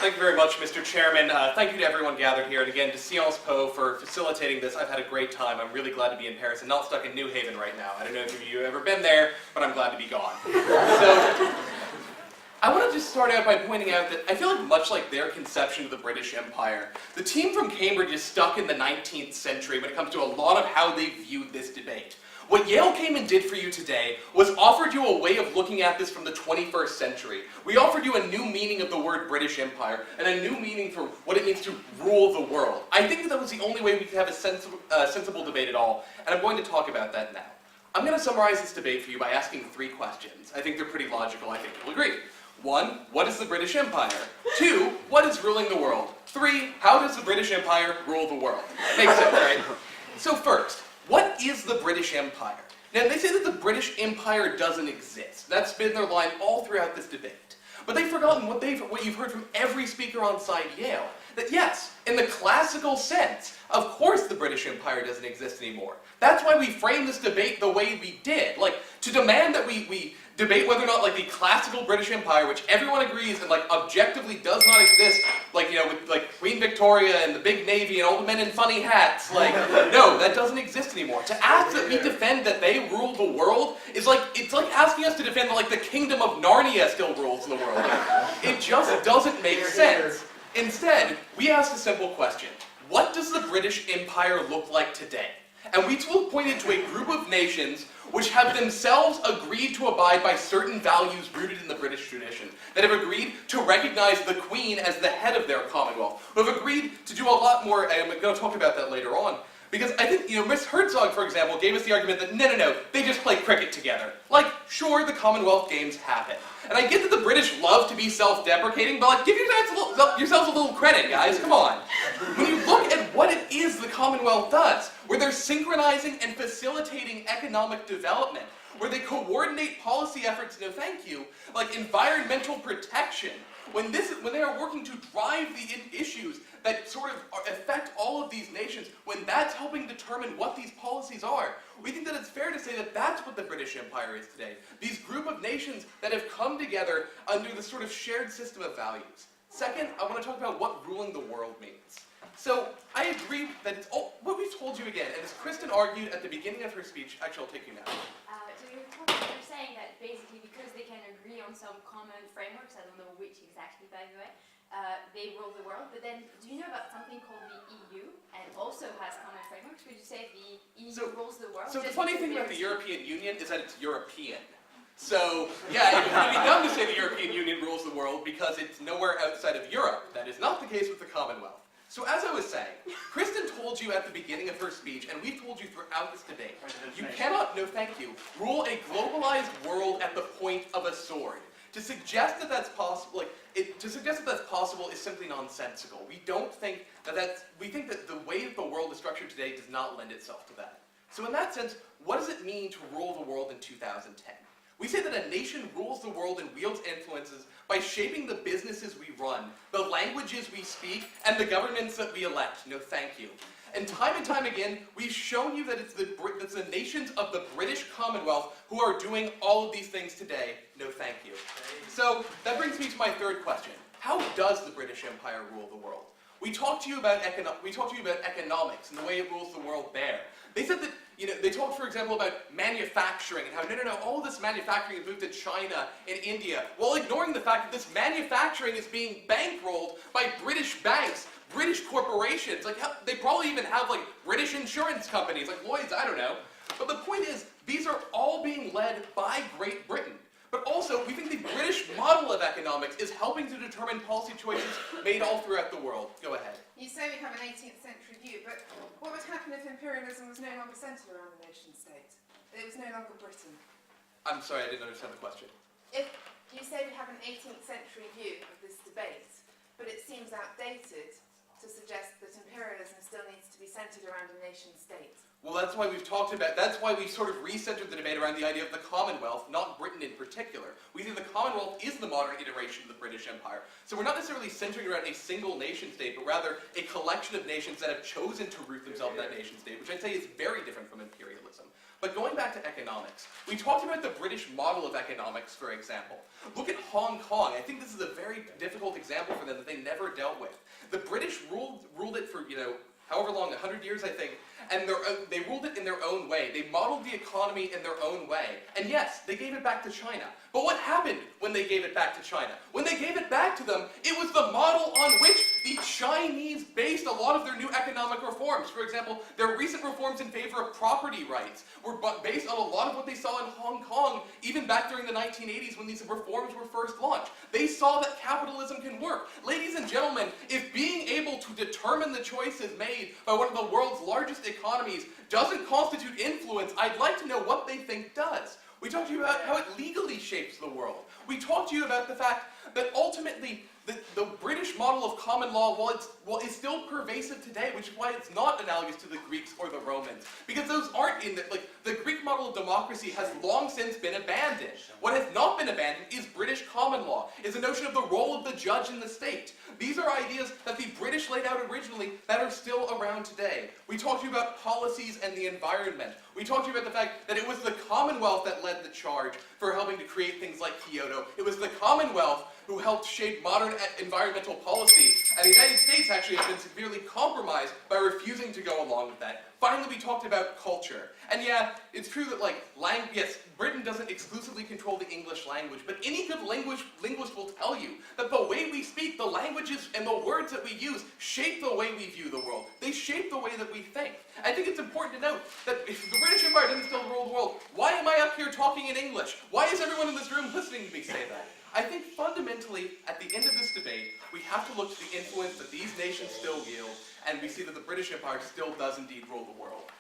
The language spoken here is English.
Thank you very much, Mr. Chairman. Thank you to everyone gathered here, and again to Sciences Po for facilitating this. I've had a great time. I'm really glad to be in Paris and not stuck in New Haven right now. I don't know if you have ever been there, but I'm glad to be gone. So, I want to just start out by pointing out that I feel like much like their conception of the British Empire, the team from Cambridge is stuck in the 19th century when it comes to a lot of how they viewed this debate. What Yale came and did for you today was offered you a way of looking at this from the 21st century. We offered you a new meaning of the word British Empire and a new meaning for what it means to rule the world. I think that was the only way we could have a sensible debate at all, and I'm going to talk about that now. I'm going to summarize this debate for you by asking 3 questions. I think they're pretty logical. I think you'll agree. 1, what is the British Empire? 2, what is ruling the world? 3, how does the British Empire rule the world? Makes sense, right? So first, what is the British Empire? Now, they say that the British Empire doesn't exist. That's been their line all throughout this debate. But they've forgotten what you've heard from every speaker on side Yale, that yes, in the classical sense, of course the British Empire doesn't exist anymore. That's why we framed this debate the way we did. Like, to demand that we debate whether or not, like, the classical British Empire, which everyone agrees and, like, objectively does not exist, like, you know, with, like, Queen Victoria and the big navy and all the men in funny hats, like, no, that doesn't exist anymore. To ask that we defend that they rule the world is like, it's like asking us to defend that, like, the kingdom of Narnia still rules the world. It just doesn't make sense. Instead, we asked a simple question. What does the British Empire look like today? And we pointed to a group of nations which have themselves agreed to abide by certain values rooted in the British tradition, that have agreed to recognize the Queen as the head of their Commonwealth, who have agreed to do a lot more, and I'm going to talk about that later on, because I think, you know, Miss Herzog, for example, gave us the argument that no, they just play cricket together. Like, sure, the Commonwealth Games happen. And I get that the British love to be self-deprecating, but like, give yourselves a little credit, guys, come on. When you look at what it is the Commonwealth does, where they're synchronizing and facilitating economic development, where they coordinate policy efforts, no thank you, like environmental protection, when they are working to drive the issues that sort of affect all of these nations, when that's helping determine what these policies are, we think that it's fair to say that that's what the British Empire is today. These group of nations that have come together under this sort of shared system of values. Second, I want to talk about what ruling the world means. So, I agree that it's all what we've told you again, and as Kristen argued at the beginning of her speech, actually I'll take you now. So you're saying that basically because they can agree on some common frameworks, I don't know which exactly by the way, they rule the world, but then do you know about something called the EU, and also has common frameworks? Would you say the EU rules the world? So the funny thing about the European Union is that it's European. So, yeah, it would be dumb to say the European Union rules the world because it's nowhere outside of Europe. That is not the case with the Commonwealth. So as I was saying, Kristen told you at the beginning of her speech, and we've told you throughout this debate, you cannot, no thank you, rule a globalized world at the point of a sword. To suggest that that's possible, is simply nonsensical. We think that the way that the world is structured today does not lend itself to that. So in that sense, what does it mean to rule the world in 2010? We say that a nation rules the world and wields influences by shaping the businesses we run, the languages we speak, and the governments that we elect. No thank you. And time again, we've shown you that it's the nations of the British Commonwealth who are doing all of these things today. No thank you. So that brings me to my third question. How does the British Empire rule the world? We talked to you about economics and the way it rules the world there. They said that, you know, they talked, for example, about manufacturing and how, no, all of this manufacturing is moved to China and India, while ignoring the fact that this manufacturing is being bankrolled by British banks, British corporations. Like, they probably even have, like, British insurance companies, like Lloyd's, I don't know. But the point is, these are all being led by Great Britain. But also, we think the British model of economics is helping to determine policy choices made all throughout the world. Go ahead. You say we have an 18th century view, but what would happen if imperialism was no longer centred around the nation state? It was no longer Britain. I'm sorry, I didn't understand the question. If you say we have an 18th century view of this debate, but it seems outdated to suggest that imperialism still needs to be centred around a nation state. Well, that's why we sort of recentered the debate around the idea of the Commonwealth, not Britain in particular. We think the Commonwealth is the modern iteration of the British Empire. So we're not necessarily centering around a single nation state, but rather a collection of nations that have chosen to root themselves in that nation state, which I'd say is very different from imperialism. But going back to economics, we talked about the British model of economics, for example. Look at Hong Kong. I think this is a very difficult example for them that they never dealt with. The British ruled it for, however long, 100 years, I think, and they ruled it in their own way. They modeled the economy in their own way. And yes, they gave it back to China. But what happened when they gave it back to China? When they gave it back to them, it was the model on which the Chinese based a lot of their new economic reforms. For example, their recent reforms in favor of property rights were based on a lot of what they saw in Hong Kong, even back during the 1980s when these reforms were first launched. They saw that capitalism can work. Ladies and gentlemen, if being able to determine the choices made by one of the world's largest economies doesn't constitute influence, I'd like to know what they think does. We talked to you about how it legally shapes the world. We talked to you about the fact that ultimately the British model of common law, while it's still pervasive today, which is why it's not analogous to the Greeks or the Romans. Because those aren't the Greek model of democracy has long since been abandoned. What has not been abandoned is British common law, is the notion of the role of the judge in the state. These are ideas that the British laid out originally that are still around today. We talked to you about policies and the environment. We talked to you about the fact that it was the Commonwealth that led the charge for helping to create things like Kyoto. It was the Commonwealth who helped shape modern environmental policy. And the United States actually has been severely compromised by refusing to go along with that. Finally, we talked about culture. And yeah, it's true that yes, Britain doesn't exclusively control the English language, but any good linguist will tell you that the way we speak, the languages and the words that we use shape the way we view the world. They shape the way that we think. I think it's important to note that if the British Empire doesn't still rule the world, why am I up here talking in English? Why is everyone in this room listening to me say that? I think fundamentally, at the end of this debate, we have to look to the influence that these nations still wield, and we see that the British Empire still does indeed rule the world.